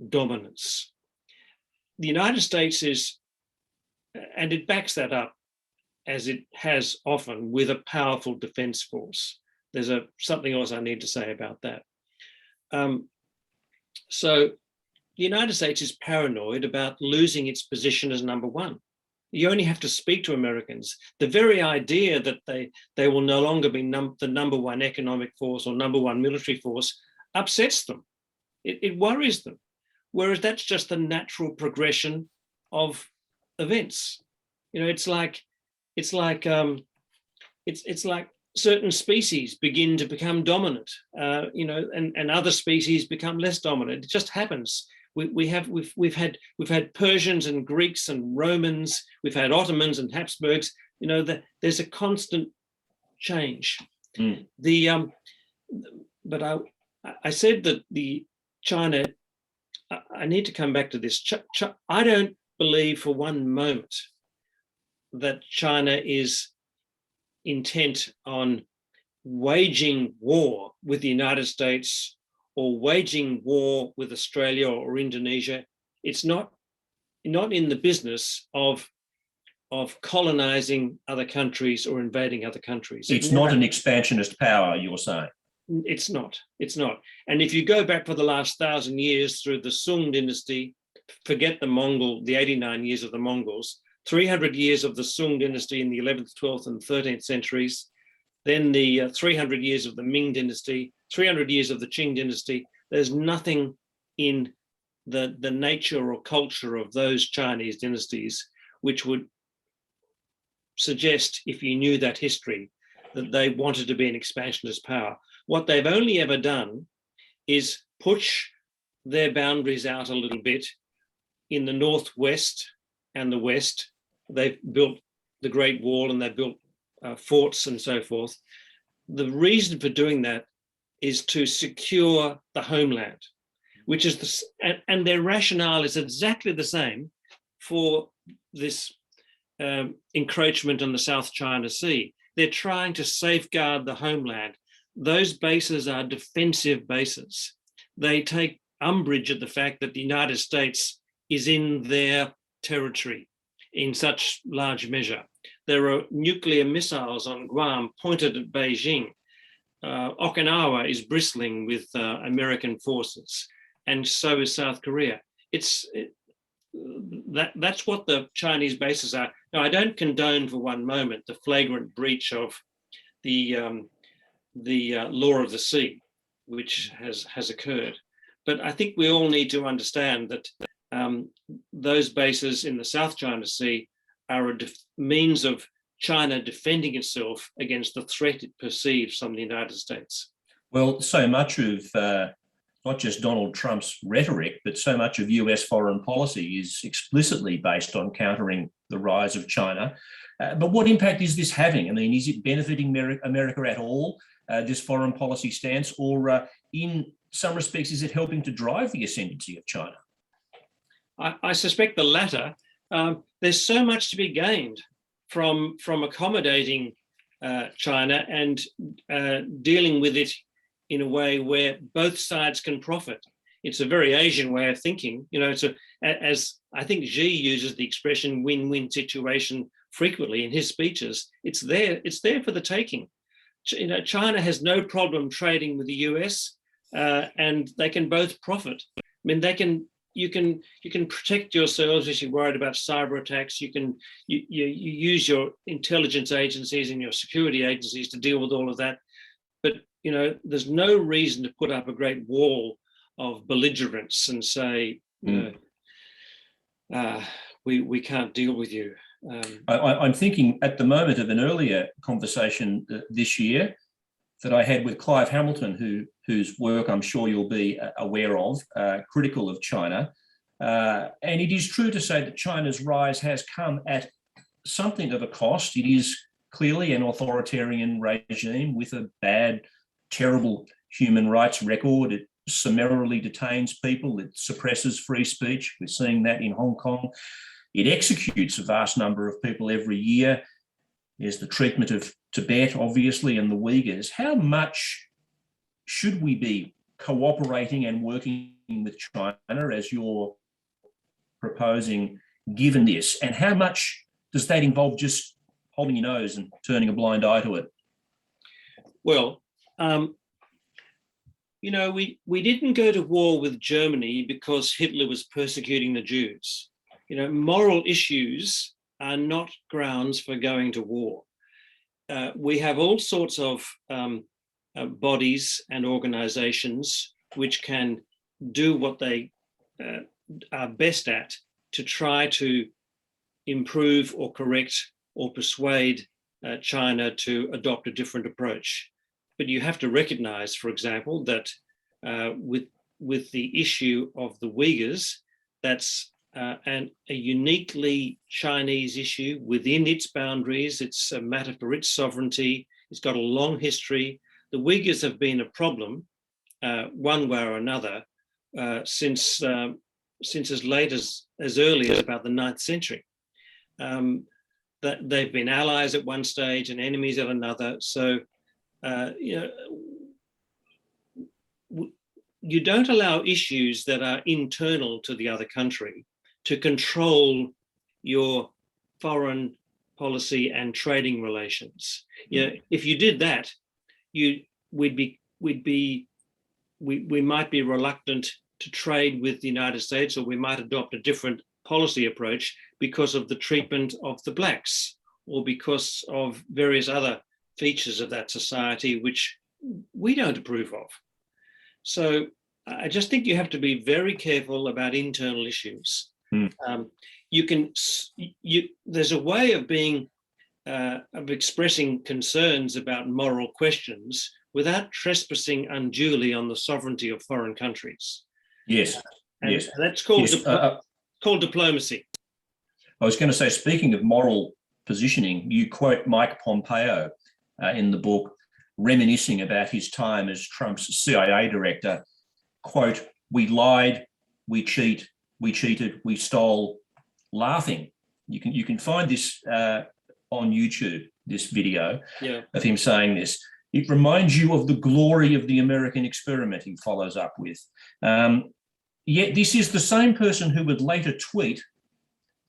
dominance. The United States is, and it backs that up, as it has often, with a powerful defense force. There's something else I need to say about that. So the United States is paranoid about losing its position as number one. You only have to speak to Americans. The very idea that they will no longer be the number one economic force or number one military force upsets them. It worries them. Whereas that's just the natural progression of events. You know, it's like certain species begin to become dominant, and other species become less dominant. It just happens. We've had Persians and Greeks and Romans. We've had Ottomans and Habsburgs. You know, there's a constant change. But I said that the China. I need to come back to this. I don't believe for one moment that China is intent on waging war with the United States or waging war with Australia or Indonesia. It's not in the business of colonizing other countries or invading other countries. It's not an expansionist power, you're saying. It's not. And if you go back for the last 1,000 years through the Sung dynasty, forget the 89 years of the Mongols, 300 years of the Sung dynasty in the 11th, 12th, and 13th centuries, then the 300 years of the Ming dynasty, 300 years of the Qing dynasty. There's nothing in the nature or culture of those Chinese dynasties which would suggest, if you knew that history, that they wanted to be an expansionist power. What they've only ever done is push their boundaries out a little bit in the northwest and the west. They've built the Great Wall and they've built forts and so forth. The reason for doing that is to secure the homeland, which is and their rationale is exactly the same for this encroachment on the South China Sea. They're trying to safeguard the homeland. Those bases are defensive bases. They take umbrage at the fact that the United States is in their territory in such large measure. There are nuclear missiles on Guam pointed at Beijing. Okinawa is bristling with American forces, and so is South Korea. That's what the Chinese bases are. Now, I don't condone for one moment the flagrant breach of the law of the sea, which has occurred. But I think we all need to understand that those bases in the South China Sea are a means of China defending itself against the threat it perceives from the United States. Well, so much of not just Donald Trump's rhetoric, but so much of US foreign policy is explicitly based on countering the rise of China. But what impact is this having? I mean, is it benefiting America at all, this foreign policy stance, or in some respects, is it helping to drive the ascendancy of China? I suspect the latter. There's so much to be gained from accommodating China and dealing with it in a way where both sides can profit. It's a very Asian way of thinking. You know, as I think Xi uses the expression win-win situation frequently in his speeches. It's there for the taking. You know, China has no problem trading with the US, and they can both profit. I mean, you can protect yourselves if you're worried about cyber attacks. You use your intelligence agencies and your security agencies to deal with all of that. But you know, there's no reason to put up a great wall of belligerence and say, we can't deal with you. I'm thinking at the moment of an earlier conversation this year that I had with Clive Hamilton, whose work I'm sure you'll be aware of, critical of China. And it is true to say that China's rise has come at something of a cost. It is clearly an authoritarian regime with a bad, terrible human rights record. It summarily detains people. It suppresses free speech. We're seeing that in Hong Kong. It executes a vast number of people every year. There's the treatment of Tibet, obviously, and the Uyghurs. How much should we be cooperating and working with China as you're proposing, given this? And how much does that involve just holding your nose and turning a blind eye to it? Well, we didn't go to war with Germany because Hitler was persecuting the Jews. Moral issues are not grounds for going to war. We have all sorts of bodies and organizations which can do what they are best at to try to improve or correct or persuade China to adopt a different approach. But you have to recognize, for example, that with the issue of the Uyghurs, that's a uniquely Chinese issue within its boundaries. It's a matter for its sovereignty. It's got a long history. The Uyghurs have been a problem, one way or another, since as late as early as about the 9th century. That they've been allies at one stage and enemies at another. So, you don't allow issues that are internal to the other country to control your foreign policy and trading relations. If you did that, we might be reluctant to trade with the United States, or we might adopt a different policy approach because of the treatment of the blacks, or because of various other features of that society which we don't approve of. So I just think you have to be very careful about internal issues. There's a way of expressing concerns about moral questions without trespassing unduly on the sovereignty of foreign countries. Yes, yes. That's called called diplomacy. I was going to say, speaking of moral positioning, you quote Mike Pompeo in the book, reminiscing about his time as Trump's CIA director. Quote, "We lied, we cheated, we stole," laughing. You can find this on YouTube, this video of him saying this. It reminds you of the glory of the American experiment, he follows up with. Yet this is the same person who would later tweet,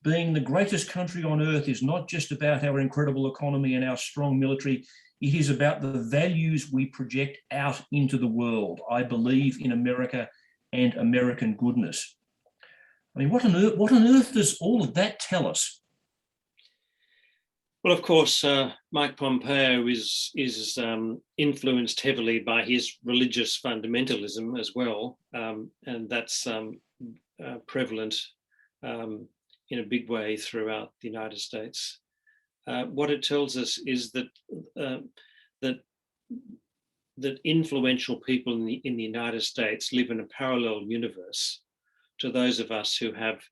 "Being the greatest country on earth is not just about our incredible economy and our strong military. It is about the values we project out into the world. I believe in America and American goodness." I mean, what on earth does all of that tell us? Well, of course, Mike Pompeo is influenced heavily by his religious fundamentalism as well, and that's prevalent in a big way throughout the United States. What it tells us is that that influential people in the United States live in a parallel universe to those of us who have,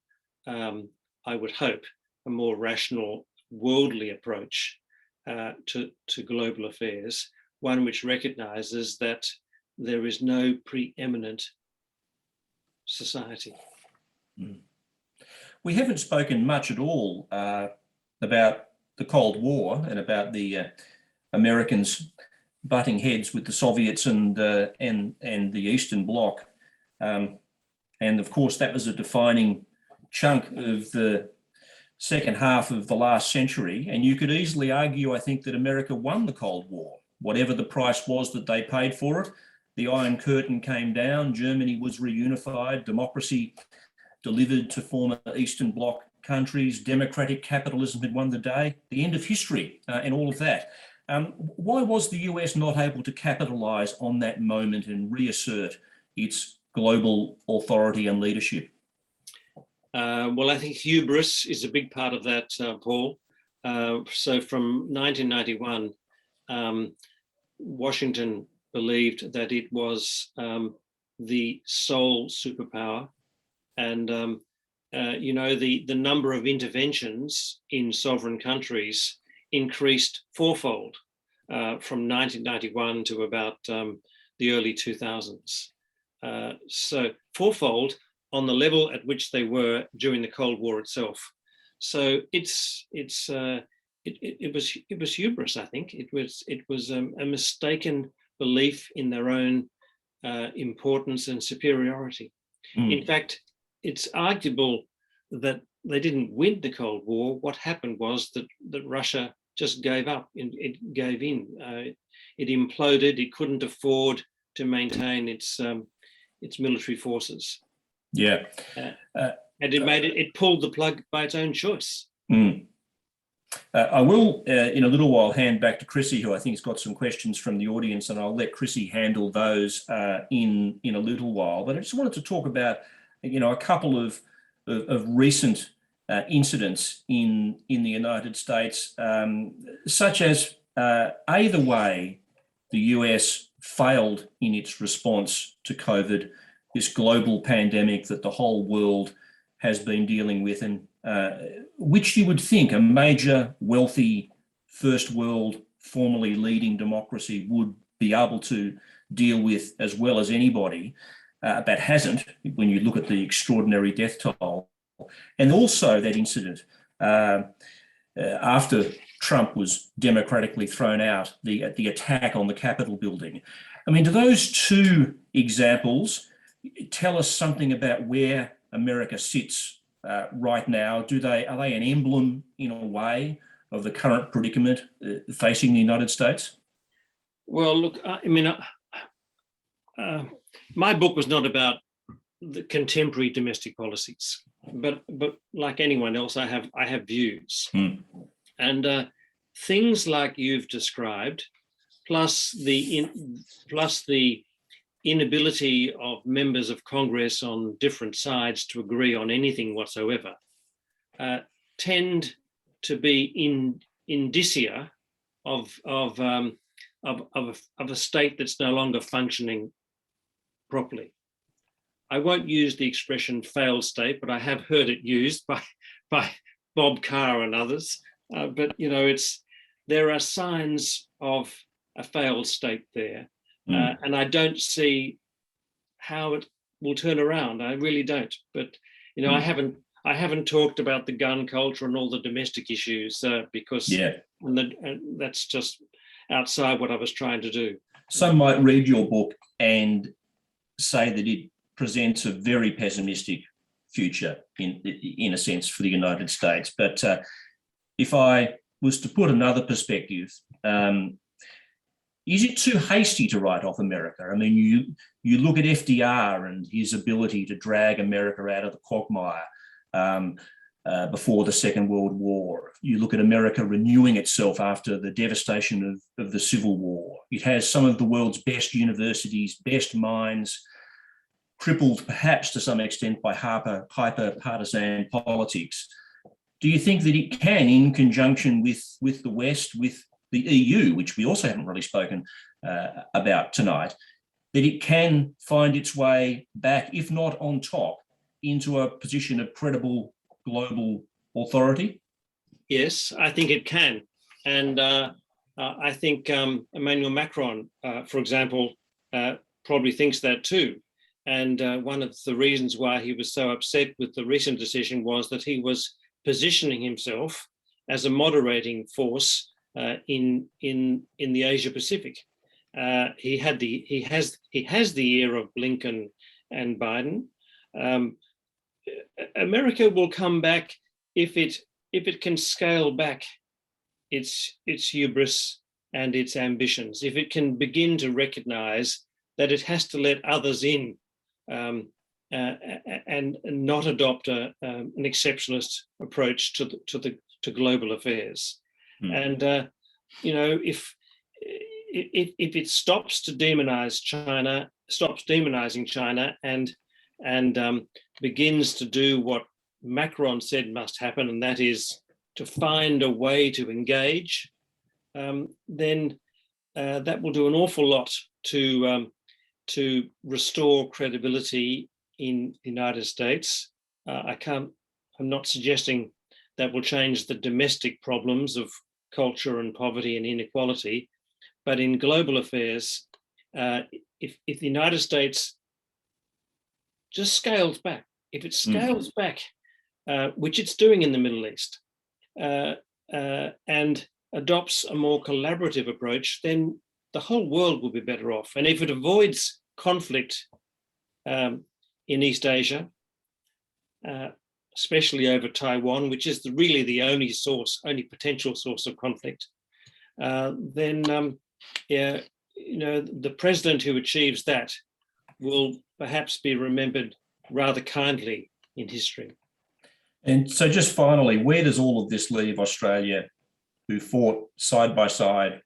I would hope, a more rational, worldly approach to global affairs, one which recognizes that there is no preeminent society. We haven't spoken much at all about the Cold War and about the Americans butting heads with the Soviets and the Eastern Bloc. And of course, that was a defining chunk of the second half of the last century. And you could easily argue, I think, that America won the Cold War. Whatever the price was that they paid for it, the Iron Curtain came down, Germany was reunified, democracy delivered to former Eastern Bloc countries, democratic capitalism had won the day, the end of history and all of that. Why was the US not able to capitalise on that moment and reassert its global authority and leadership? Well, I think hubris is a big part of that, Paul. So from 1991, Washington believed that it was the sole superpower, and the number of interventions in sovereign countries increased fourfold from 1991 to about the early 2000s. So fourfold on the level at which they were during the Cold War itself. So it was hubris. I think it was a mistaken belief in their own importance and superiority. In fact, it's arguable that they didn't win the Cold War. What happened was that Russia just gave up. It gave in. It imploded. It couldn't afford to maintain its military forces. Yeah, and it pulled the plug by its own choice. I will, in a little while, hand back to Chrissy, who I think has got some questions from the audience, and I'll let Chrissy handle those in a little while. But I just wanted to talk about, a couple of recent incidents in the United States, such as either way the US failed in its response to COVID, this global pandemic that the whole world has been dealing with, and which you would think a major, wealthy, first world, formerly leading democracy would be able to deal with as well as anybody, but hasn't, when you look at the extraordinary death toll. And also that incident after Trump was democratically thrown out, the attack on the Capitol building. I mean, do those two examples tell us something about where America sits right now? Are they an emblem, in a way, of the current predicament facing the United States? Well, look, my book was not about the contemporary domestic policies, but like anyone else, I have views, and things like you've described, plus the inability of members of Congress on different sides to agree on anything whatsoever, tend to be indicia of a state that's no longer functioning properly. I won't use the expression failed state, but I have heard it used by Bob Carr and others. But there are signs of a failed state there. And I don't see how it will turn around. I really don't. But I haven't talked about the gun culture and all the domestic issues because that's just outside what I was trying to do. Some might read your book and say that it presents a very pessimistic future in a sense for the United States. But if I was to put another perspective, is it too hasty to write off America? I mean, you look at FDR and his ability to drag America out of the quagmire before the Second World War. You look at America renewing itself after the devastation of the Civil War. It has some of the world's best universities, best minds, crippled perhaps to some extent by hyper-partisan politics. Do you think that it can, in conjunction with the West, with the EU, which we also haven't really spoken about tonight, that it can find its way back, if not on top, into a position of credible global authority? Yes, I think it can. And I think Emmanuel Macron, for example, probably thinks that too. And one of the reasons why he was so upset with the recent decision was that he was positioning himself as a moderating force in the Asia Pacific. He has the ear of Blinken and Biden. America will come back if it can scale back its hubris and its ambitions. If it can begin to recognize that it has to let others in and not adopt an exceptionalist approach to global affairs. And if it stops to demonize China, stops demonizing China, and begins to do what Macron said must happen, and that is to find a way to engage, then that will do an awful lot to restore credibility in the United States. I'm not suggesting that will change the domestic problems of culture and poverty and inequality, but in global affairs, if the United States just scales back, if it scales back, which it's doing in the Middle East, and adopts a more collaborative approach, then the whole world will be better off. And if it avoids conflict in East Asia, especially over Taiwan, which is really the only potential source of conflict, then the president who achieves that will perhaps be remembered rather kindly in history. And so just finally, where does all of this leave Australia, who fought side by side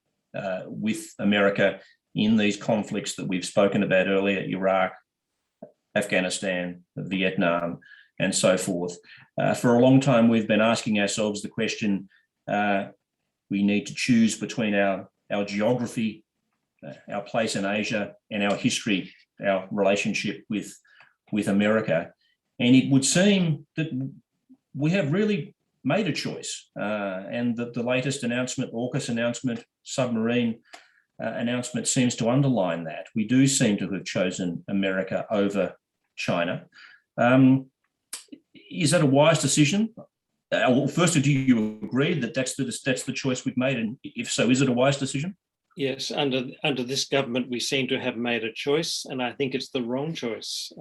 with America in these conflicts that we've spoken about earlier, Iraq, Afghanistan, Vietnam, and so forth? For a long time, we've been asking ourselves the question, we need to choose between our geography, our place in Asia, and our history, our relationship with America. And it would seem that we have really made a choice. And the latest announcement, AUKUS announcement, submarine announcement seems to underline that. We do seem to have chosen America over China. Is that a wise decision? Well, firstly, do you agree that that's the choice we've made? And if so, is it a wise decision? Yes, under this government, we seem to have made a choice, and I think it's the wrong choice.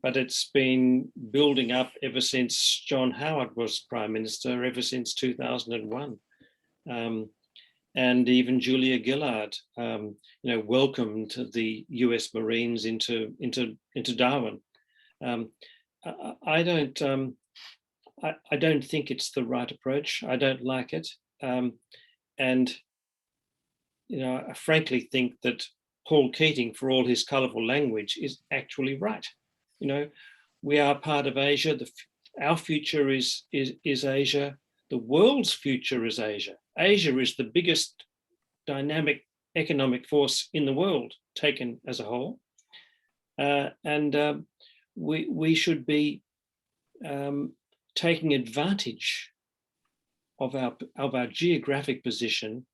But it's been building up ever since John Howard was Prime Minister, ever since 2001. And even Julia Gillard, welcomed the US Marines into Darwin. I don't think it's the right approach. I don't like it. And I frankly think that Paul Keating, for all his colourful language, is actually right. We are part of Asia. Our future is Asia. The world's future is Asia. Asia is the biggest dynamic economic force in the world, taken as a whole. And we should be taking advantage of our geographic position,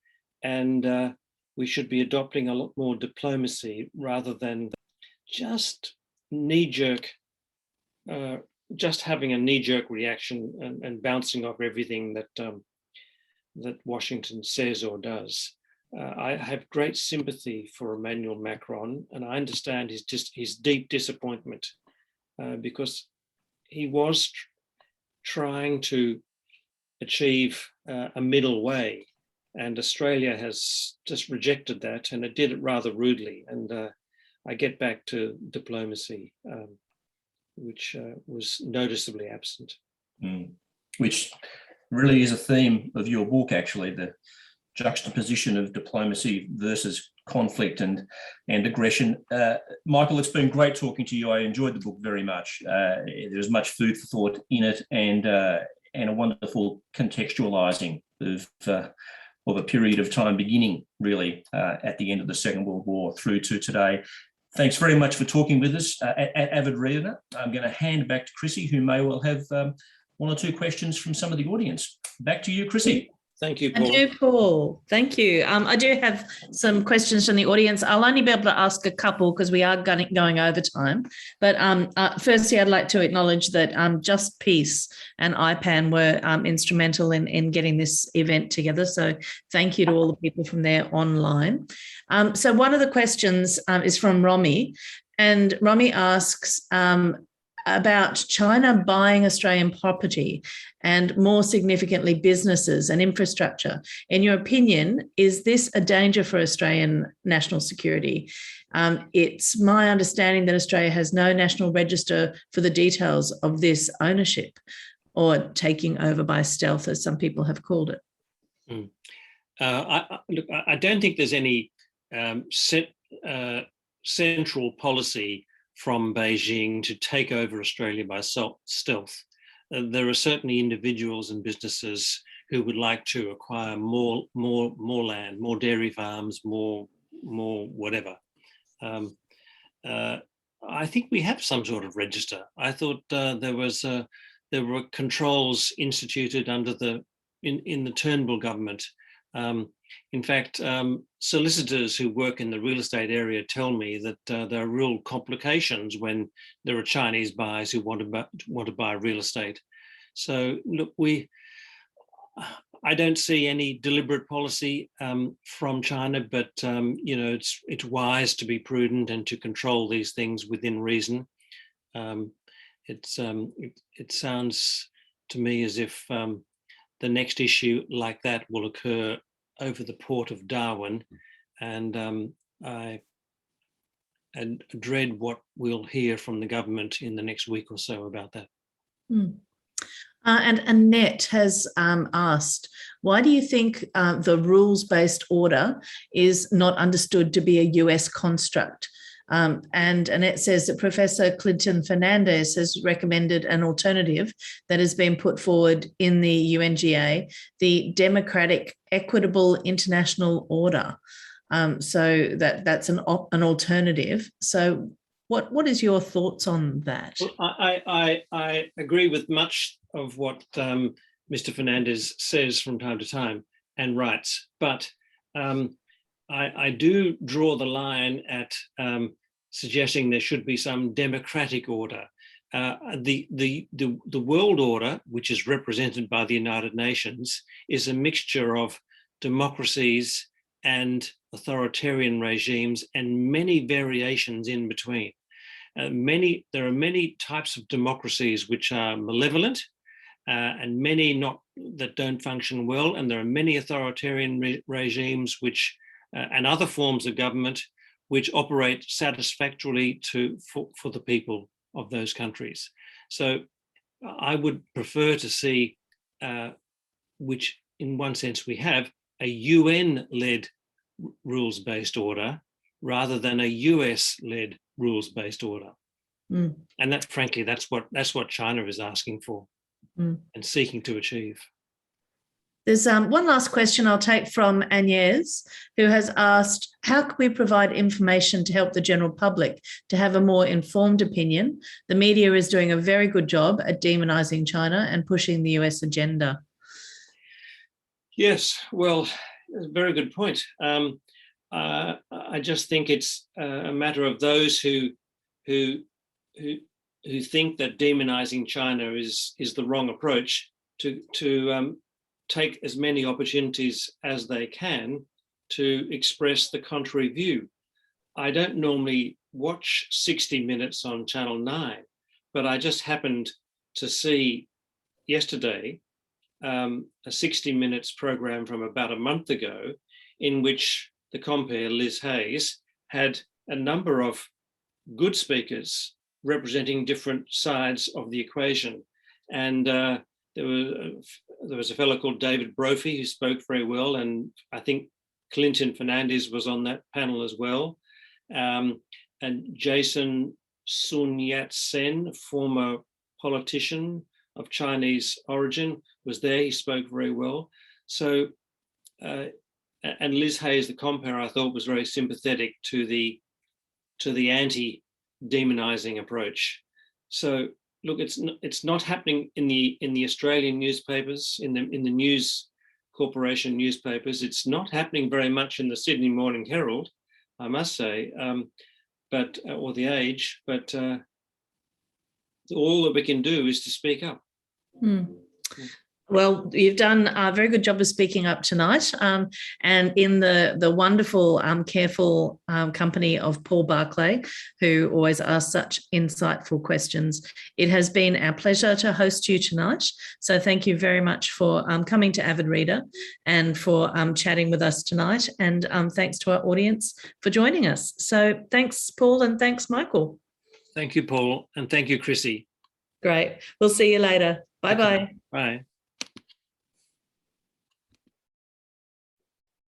and we should be adopting a lot more diplomacy rather than just knee-jerk, just having a knee-jerk reaction and bouncing off everything that Washington says or does. I have great sympathy for Emmanuel Macron, and I understand his deep disappointment because he was trying to achieve a middle way, and Australia has just rejected that, and it did it rather rudely. And I get back to diplomacy, which was noticeably absent. Which really is a theme of your book, actually, the juxtaposition of diplomacy versus conflict and aggression. Michael, it's been great talking to you. I enjoyed the book very much. There's much food for thought in it, and a wonderful contextualising of a period of time beginning really at the end of the Second World War through to today. Thanks very much for talking with us at Avid Reader. I'm going to hand back to Chrissy, who may well have one or two questions from some of the audience. Back to you, Chrissy. Thank you, Paul. Thank you, Paul. Thank you. I do have some questions from the audience. I'll only be able to ask a couple because we are going over time. But firstly, I'd like to acknowledge that Just Peace and IPAN were instrumental in getting this event together. So thank you to all the people from there online. So one of the questions is from Romy, and Romy asks about China buying Australian property and, more significantly, businesses and infrastructure. In your opinion, is this a danger for Australian national security? It's my understanding that Australia has no national register for the details of this ownership, or taking over by stealth, as some people have called it. Look, I don't think there's any central policy from Beijing to take over Australia by stealth. There are certainly individuals and businesses who would like to acquire more land, more dairy farms, more whatever. I think we have some sort of register. I thought there were controls instituted under in the Turnbull government. In fact, solicitors who work in the real estate area tell me that there are real complications when there are Chinese buyers who want to buy real estate. So look, I don't see any deliberate policy from China, but it's wise to be prudent and to control these things within reason. It sounds to me as if the next issue like that will occur over the port of Darwin, and I dread what we'll hear from the government in the next week or so about that. And Annette has asked, why do you think the rules-based order is not understood to be a US construct? And Annette says that Professor Clinton Fernandez has recommended an alternative that has been put forward in the UNGA, the Democratic Equitable International Order. So that's an alternative. So what is your thoughts on that? Well, I agree with much of what Mr. Fernandez says from time to time and writes, but I do draw the line at suggesting there should be some democratic order. The world order, which is represented by the United Nations, is a mixture of democracies and authoritarian regimes and many variations in between. There are many types of democracies which are malevolent, and many that don't function well, and there are many authoritarian regimes which and other forms of government which operate satisfactorily for the people of those countries. So I would prefer to see, which in one sense we have, a UN-led rules-based order rather than a US-led rules-based order. And that, frankly, that's what China is asking for and seeking to achieve. There's one last question I'll take from Agnes, who has asked, how can we provide information to help the general public to have a more informed opinion? The media is doing a very good job at demonizing China and pushing the US agenda. Yes, well, a very good point. I just think it's a matter of those who think that demonizing China is the wrong approach to take as many opportunities as they can to express the contrary view. I don't normally watch 60 Minutes on Channel 9, but I just happened to see yesterday a 60 Minutes program from about a month ago in which the compere Liz Hayes had a number of good speakers representing different sides of the equation. And there was a fellow called David Brophy who spoke very well, and I think Clinton Fernandez was on that panel as well. And Jason Sun Yat-sen, former politician of Chinese origin, was there. He spoke very well. So, and Liz Hayes, the compere, I thought was very sympathetic to the anti-demonizing approach. So, look, it's not happening in the Australian newspapers, in the News Corporation newspapers. It's not happening very much in the Sydney Morning Herald, I must say, or the Age. But all that we can do is to speak up. Well, you've done a very good job of speaking up tonight, and in the wonderful, careful company of Paul Barclay, who always asks such insightful questions. It has been our pleasure to host you tonight. So thank you very much for coming to Avid Reader and for chatting with us tonight. And thanks to our audience for joining us. So thanks, Paul, and thanks, Michael. Thank you, Paul, and thank you, Chrissy. Great. We'll see you later. Bye-bye. Bye.